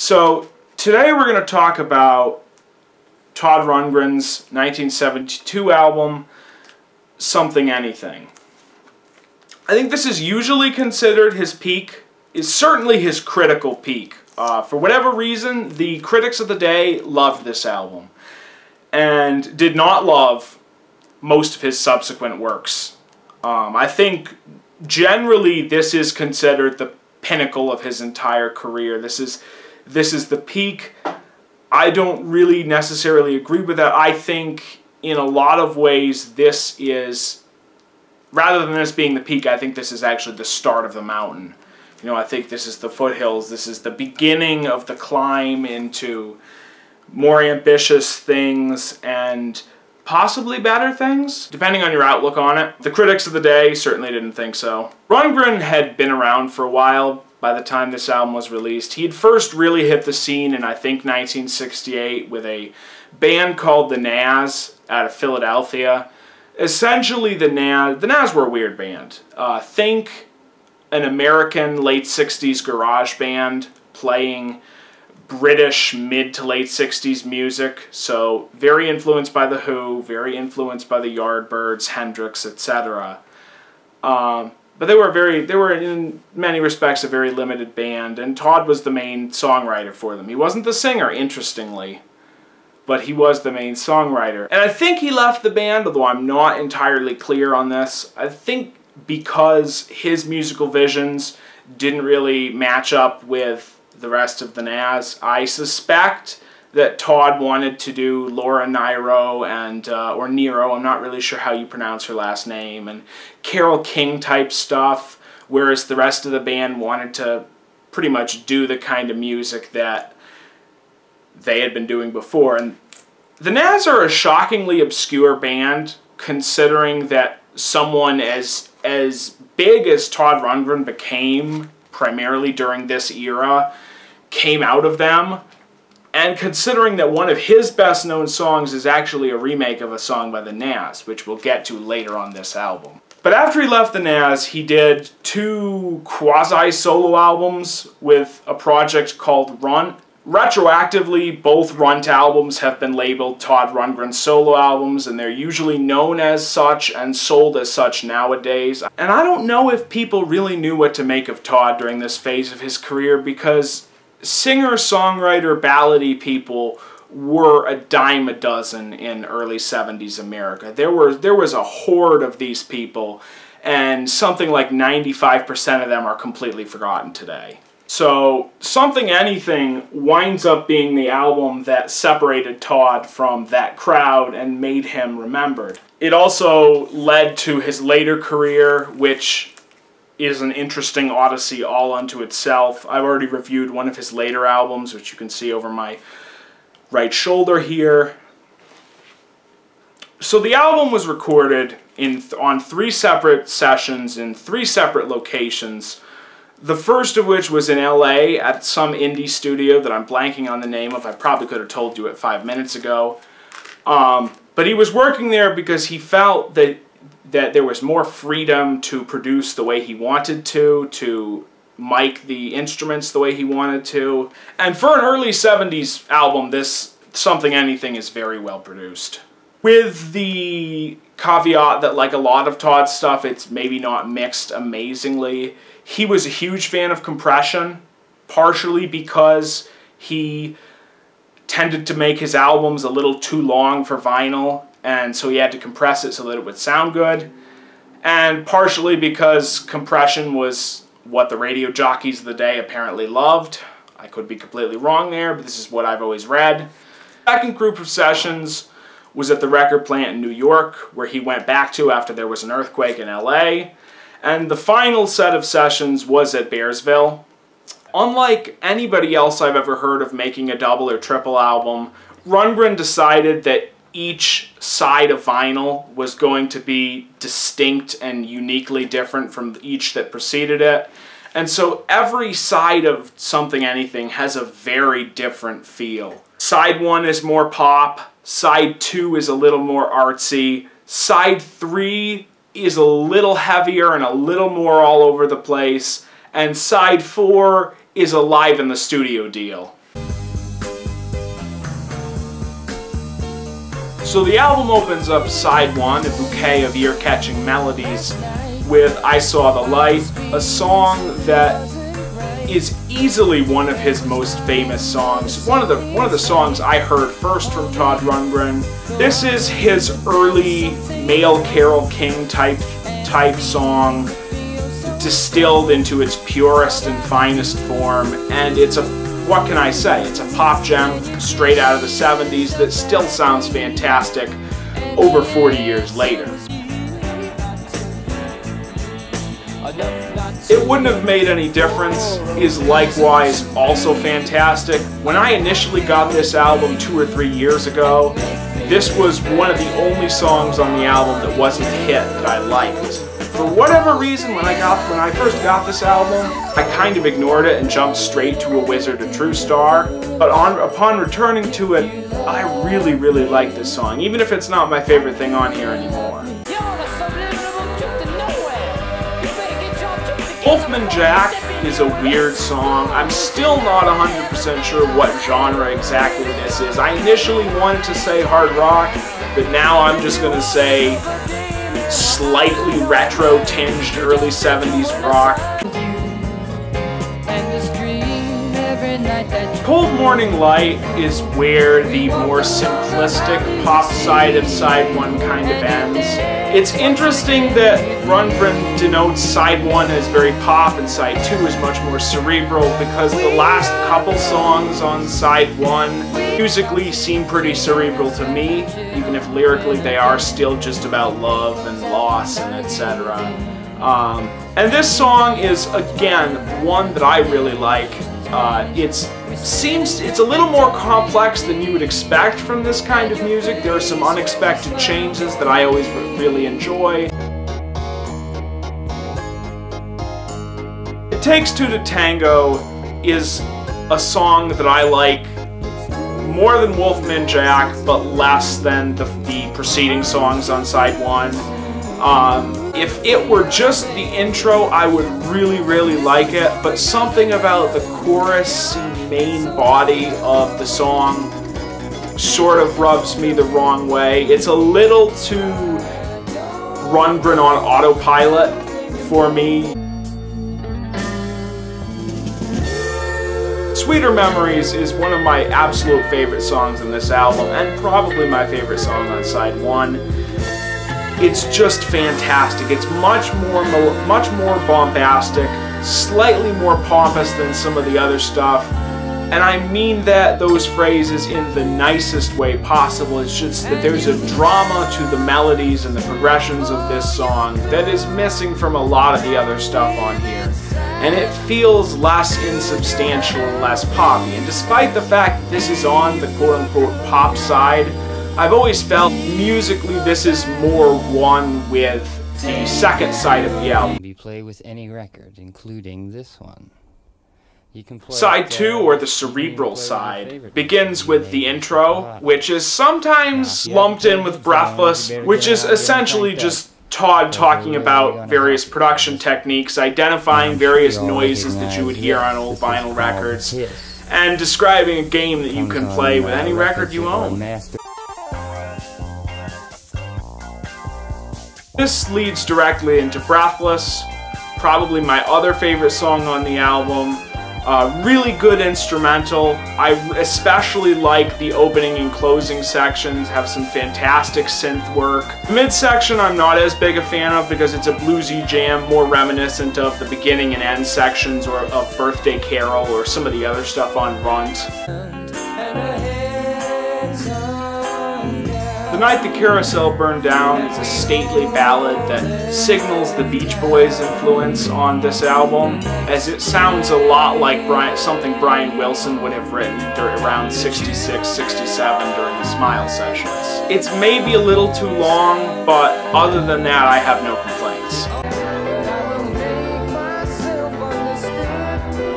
So today we're going to talk about Todd Rundgren's 1972 album, Something Anything. I think this is usually considered his peak, is certainly his critical peak. For whatever reason, the critics of the day loved this album and did not love most of his subsequent works. I think generally this is considered the pinnacle of his entire career. This is the peak. I don't really necessarily agree with that. I think in a lot of ways this is, rather than this being the peak, I think this is actually the start of the mountain. You know, I think this is the foothills. This is the beginning of the climb into more ambitious things and possibly better things, depending on your outlook on it. The critics of the day certainly didn't think so. Rundgren had been around for a while by the time this album was released. He'd first really hit the scene in, I think, 1968 with a band called the Nazz out of Philadelphia. Essentially, the Nazz were a weird band. Think an American late 60s garage band playing British mid to late 60s music, so very influenced by The Who, very influenced by the Yardbirds, Hendrix, etc. But they were in many respects a very limited band, and Todd was the main songwriter for them. He wasn't the singer, interestingly, but he was the main songwriter. And I think he left the band, although I'm not entirely clear on this. I think because his musical visions didn't really match up with the rest of the Nazz. I suspect that Todd wanted to do Laura Nyro and, or Nero, I'm not really sure how you pronounce her last name, and Carole King type stuff, whereas the rest of the band wanted to pretty much do the kind of music that they had been doing before. And the Nazz are a shockingly obscure band, considering that someone as big as Todd Rundgren became, primarily during this era, came out of them, and considering that one of his best known songs is actually a remake of a song by the Nazz, which we'll get to later on this album. But after he left the Nazz, he did two quasi-solo albums with a project called Runt. Retroactively, both Runt albums have been labeled Todd Rundgren solo albums, and they're usually known as such and sold as such nowadays. And I don't know if people really knew what to make of Todd during this phase of his career, because singer-songwriter ballady people were a dime a dozen in early 70s America. There was a horde of these people, and something like 95% of them are completely forgotten today. So, Something Anything winds up being the album that separated Todd from that crowd and made him remembered. It also led to his later career, which is an interesting odyssey all unto itself. I've already reviewed one of his later albums, which you can see over my right shoulder here. So the album was recorded on 3 separate sessions in 3 separate locations. The first of which was in LA at some indie studio that I'm blanking on the name of. I probably could have told you it 5 minutes ago. But he was working there because he felt that there was more freedom to produce the way he wanted to mic the instruments the way he wanted to. And for an early 70s album, this Something Anything is very well produced. With the caveat that, like a lot of Todd's stuff, it's maybe not mixed amazingly. He was a huge fan of compression, partially because he tended to make his albums a little too long for vinyl, and so he had to compress it so that it would sound good, and partially because compression was what the radio jockeys of the day apparently loved. I could be completely wrong there, but this is what I've always read. The second group of sessions was at the record plant in New York, where he went back to after there was an earthquake in LA. And the final set of sessions was at Bearsville. Unlike anybody else I've ever heard of making a double or triple album, Rundgren decided that each side of vinyl was going to be distinct and uniquely different from each that preceded it. And so every side of Something Anything has a very different feel. Side 1 is more pop, side 2 is a little more artsy, side 3 is a little heavier and a little more all over the place, and side 4 is a live in the studio deal. So the album opens up side 1, a bouquet of ear-catching melodies, with I Saw the Light, a song that is easily one of his most famous songs. One of the songs I heard first from Todd Rundgren. This is his early male Carole King type song, distilled into its purest and finest form, and it's a, what can I say, it's a pop gem straight out of the 70s that still sounds fantastic over 40 years later. It Wouldn't Have Made Any Difference is likewise also fantastic. When I initially got this album 2 or 3 years ago, this was one of the only songs on the album that wasn't a hit that I liked. For whatever reason, when I first got this album, I kind of ignored it and jumped straight to A Wizard, a True Star. But upon returning to it, I really, really like this song, even if it's not my favorite thing on here anymore. Wolfman Jack is a weird song. I'm still not 100% sure what genre exactly this is. I initially wanted to say hard rock, but now I'm just going to say slightly retro-tinged early 70s rock. Cold Morning Light is where the more simplistic pop side of side 1 kind of ends. It's interesting that Rundgren denotes side 1 as very pop and side 2 is much more cerebral, because the last couple songs on side 1 musically seem pretty cerebral to me, even if lyrically they are still just about love and loss and etc. And this song is, again, one that I really like. It's a little more complex than you would expect from this kind of music. There are some unexpected changes that I always really enjoy. It Takes Two to Tango is a song that I like more than Wolfman Jack, but less than the preceding songs on side 1. If it were just the intro, I would really, really like it, but something about the chorus main body of the song sort of rubs me the wrong way. It's a little too Rundgren on autopilot for me. Sweeter Memories is one of my absolute favorite songs in this album, and probably my favorite song on side 1. It's just fantastic. It's much more bombastic, slightly more pompous than some of the other stuff. And I mean those phrases in the nicest way possible. It's just that there's a drama to the melodies and the progressions of this song that is missing from a lot of the other stuff on here. And it feels less insubstantial and less poppy. And despite the fact that this is on the quote-unquote pop side, I've always felt musically this is more one with the second side of the album. Be play with any record, including this one. You can play side 2, or the cerebral side, begins with the intro, which is sometimes lumped in with Breathless, which is essentially just Todd talking about various production techniques, identifying various noises that you would hear on old vinyl records, and describing a game that you can play with any record you own. This leads directly into Breathless, probably my other favorite song on the album. Really good instrumental. I especially like the opening and closing sections, have some fantastic synth work. The midsection I'm not as big a fan of because it's a bluesy jam, more reminiscent of the beginning and end sections or of Birthday Carol or some of the other stuff on Runt. The Night the Carousel Burned Down is a stately ballad that signals the Beach Boys' influence on this album, as it sounds a lot like something Brian Wilson would have written around 66, 67 during the Smile sessions. It's maybe a little too long, but other than that I have no complaints.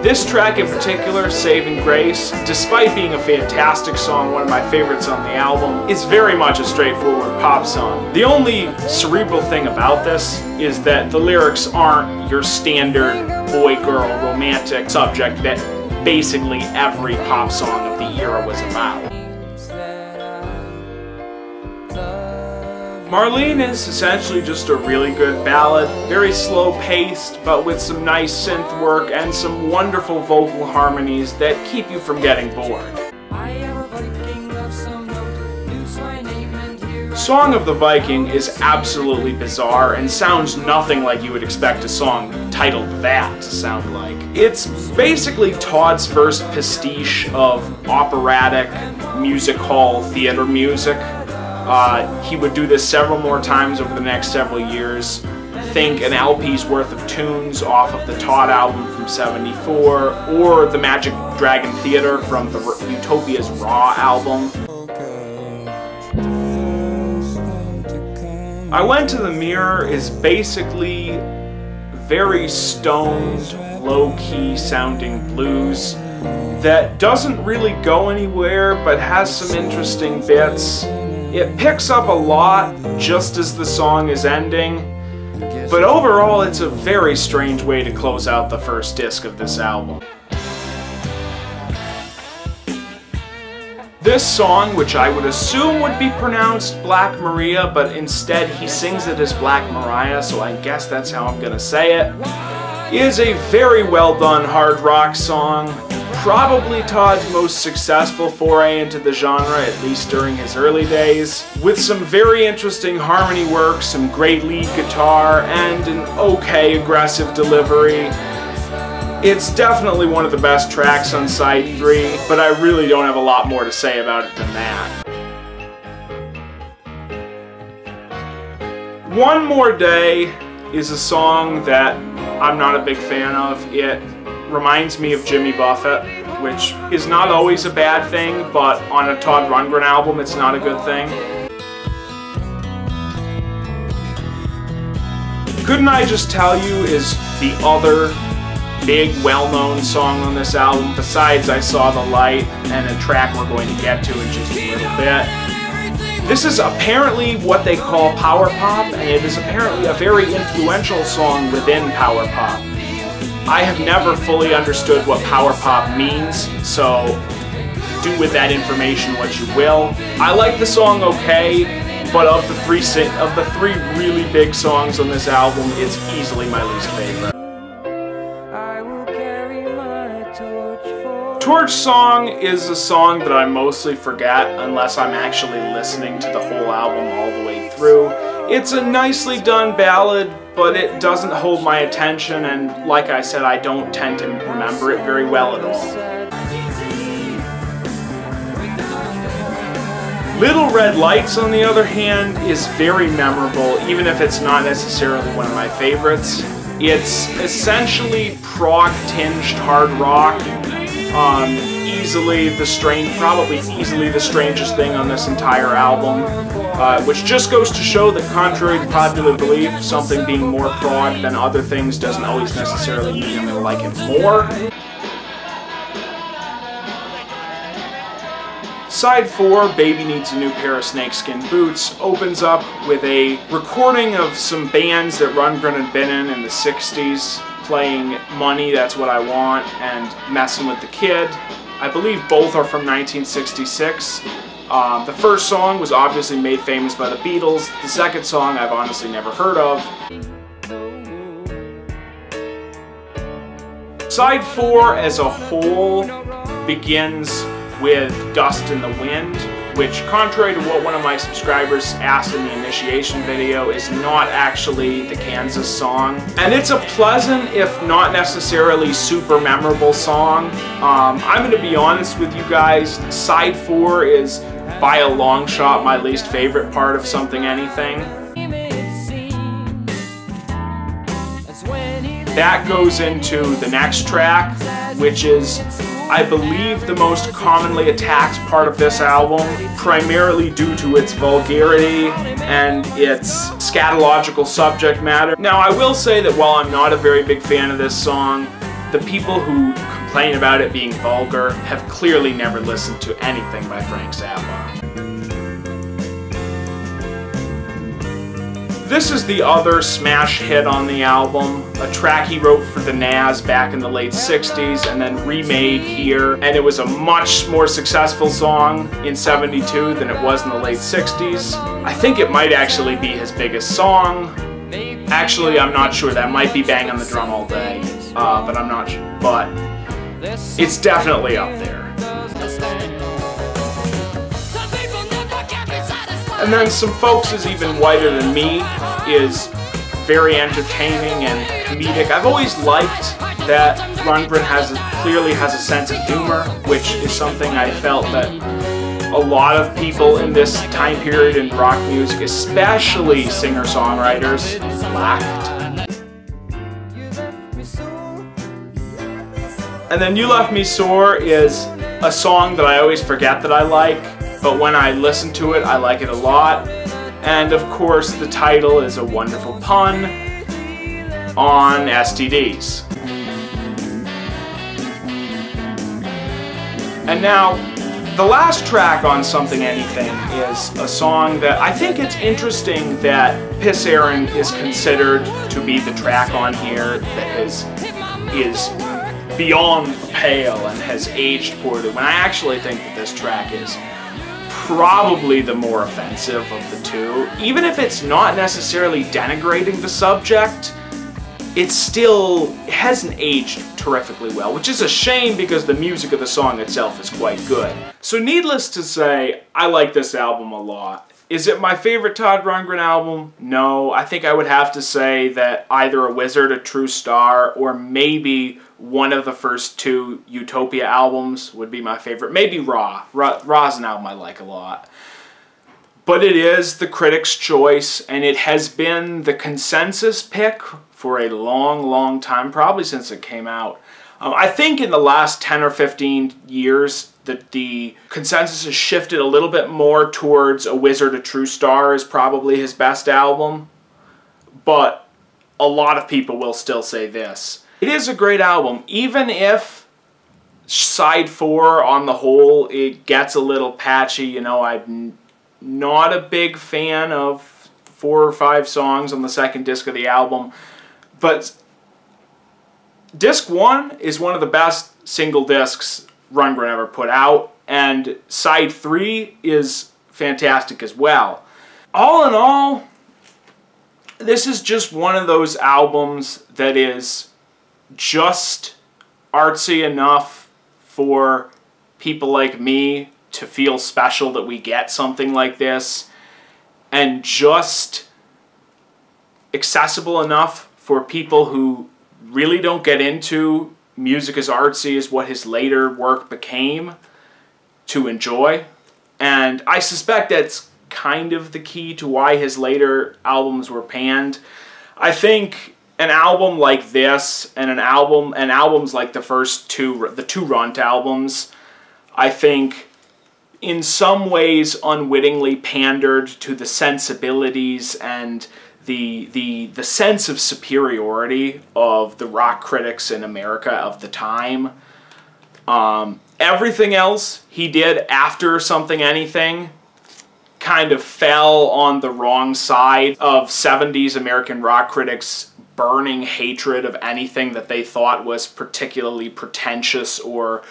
This track in particular, Saving Grace, despite being a fantastic song, one of my favorites on the album, is very much a straightforward pop song. The only cerebral thing about this is that the lyrics aren't your standard boy-girl romantic subject that basically every pop song of the era was about. Marlene is essentially just a really good ballad, very slow-paced, but with some nice synth work and some wonderful vocal harmonies that keep you from getting bored. Song of the Viking is absolutely bizarre and sounds nothing like you would expect a song titled that to sound like. It's basically Todd's first pastiche of operatic, music hall, theater music. He would do this several more times over the next several years. Think an LP's worth of tunes off of the Todd album from '74, or the Magic Dragon Theater from the Utopia's Raw album. I Went to the Mirror is basically very stoned, low-key sounding blues that doesn't really go anywhere but has some interesting bits. It picks up a lot just as the song is ending, but overall it's a very strange way to close out the first disc of this album. This song, which I would assume would be pronounced Black Maria, but instead he sings it as Black Mariah, so I guess that's how I'm gonna say it, is a very well done hard rock song. Probably Todd's most successful foray into the genre, at least during his early days, with some very interesting harmony work, some great lead guitar, and an okay aggressive delivery. It's definitely one of the best tracks on side 3, but I really don't have a lot more to say about it than that. One More Day is a song that I'm not a big fan of. It reminds me of Jimmy Buffett, which is not always a bad thing, but on a Todd Rundgren album it's not a good thing. Couldn't I Just Tell You is the other big well-known song on this album, besides I Saw the Light and a track we're going to get to in just a little bit. This is apparently what they call power pop, and it is apparently a very influential song within power pop. I have never fully understood what power pop means, so do with that information what you will. I like the song okay, but of the three really big songs on this album, it's easily my least favorite. Torch Song is a song that I mostly forget unless I'm actually listening to the whole album all the way through. It's a nicely done ballad, but it doesn't hold my attention, and like I said, I don't tend to remember it very well at all. Little Red Lights, on the other hand, is very memorable, even if it's not necessarily one of my favorites. It's essentially prog-tinged hard rock. Probably easily the strangest thing on this entire album, which just goes to show that contrary to popular belief, something being more prog than other things doesn't always necessarily mean I'm going to like it more. Side 4, Baby Needs a New Pair of Snakeskin Boots, opens up with a recording of some bands that Rundgren had been in the 60s, playing Money, That's What I Want, and Messin' with the Kid. I believe both are from 1966. The first song was obviously made famous by the Beatles. The second song I've honestly never heard of. Side 4 as a whole begins with Dust in the Wind, which, contrary to what one of my subscribers asked in the initiation video, is not actually the Kansas song. And it's a pleasant, if not necessarily super memorable song. I'm going to be honest with you guys, side 4 is by a long shot my least favorite part of Something Anything. That goes into the next track, which is, I believe, the most commonly attacked part of this album, primarily due to its vulgarity and its scatological subject matter. Now, I will say that while I'm not a very big fan of this song, the people who complain about it being vulgar have clearly never listened to anything by Frank Zappa. This is the other smash hit on the album, a track he wrote for the Nas back in the late 60s and then remade here, and it was a much more successful song in 72 than it was in the late 60s. I think it might actually be his biggest song. Actually, I'm not sure. That might be Bang on the Drum All Day, but I'm not sure. But it's definitely up there. And then Some Folks Is Even Whiter Than Me is very entertaining and comedic. I've always liked that Rundgren clearly has a sense of humor, which is something I felt that a lot of people in this time period in rock music, especially singer-songwriters, lacked. And then You Left Me Sore is a song that I always forget that I like, but when I listen to it, I like it a lot. And of course, the title is a wonderful pun on STDs. And now, the last track on Something Anything is a song that I think it's interesting that Piss Aaron is considered to be the track on here that is beyond the pale and has aged poorly, when I actually think that this track is probably the more offensive of the two. Even if it's not necessarily denigrating the subject, it still hasn't aged terrifically well, which is a shame because the music of the song itself is quite good. So needless to say, I like this album a lot. Is it my favorite Todd Rundgren album? No. I think I would have to say that either A Wizard, A True Star, or maybe one of the first two Utopia albums would be my favorite. Maybe Raw. Raw's an album I like a lot. But it is the critics' choice, and it has been the consensus pick for a long, long time, probably since it came out. I think in the last 10 or 15 years that the consensus has shifted a little bit more towards A Wizard, A True Star is probably his best album. But a lot of people will still say this. It is a great album, even if side 4 on the whole, it gets a little patchy. You know, I'm not a big fan of 4 or 5 songs on the second disc of the album. But disc 1 is one of the best single discs Rundgren ever put out, and side 3 is fantastic as well. All in all, this is just one of those albums that is just artsy enough for people like me to feel special that we get something like this, and just accessible enough for people who really don't get into music as artsy as what his later work became to enjoy. And I suspect that's kind of the key to why his later albums were panned. I think an album like this and albums like the two Runt albums, I think in some ways unwittingly pandered to the sensibilities and the sense of superiority of the rock critics in America of the time. Everything else he did after Something Anything kind of fell on the wrong side of 70s American rock critics' burning hatred of anything that they thought was particularly pretentious or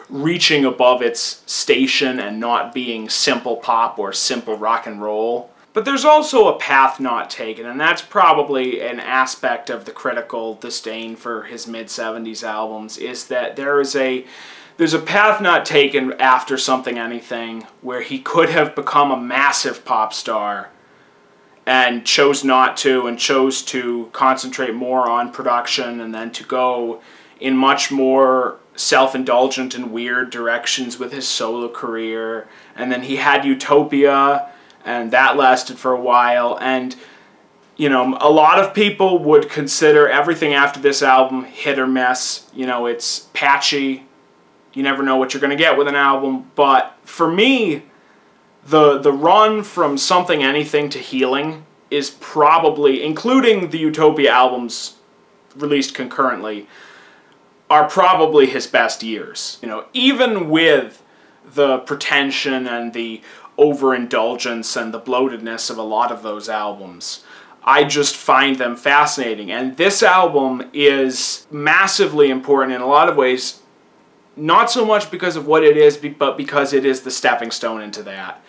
reaching above its station and not being simple pop or simple rock and roll. But there's also a path not taken, and that's probably an aspect of the critical disdain for his mid-70s albums, is that there's a path not taken after Something Anything where he could have become a massive pop star and chose not to, and chose to concentrate more on production and then to go in much more self-indulgent and weird directions with his solo career. And then he had Utopia, and that lasted for a while. And, you know, a lot of people would consider everything after this album hit or miss. You know, it's patchy. You never know what you're going to get with an album. But for me, the run from Something Anything to Healing is probably, including the Utopia albums released concurrently, are probably his best years. You know, even with the pretension and the overindulgence and the bloatedness of a lot of those albums, I just find them fascinating. And this album is massively important in a lot of ways, not so much because of what it is, but because it is the stepping stone into that.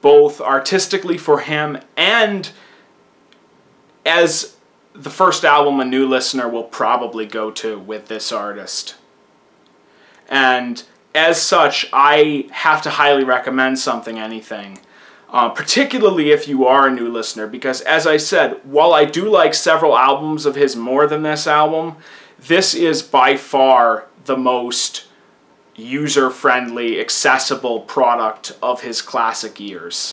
Both artistically for him and as the first album a new listener will probably go to with this artist. And as such, I have to highly recommend Something Anything. Particularly if you are a new listener, because as I said, while I do like several albums of his more than this album, this is by far the most user-friendly, accessible product of his classic years.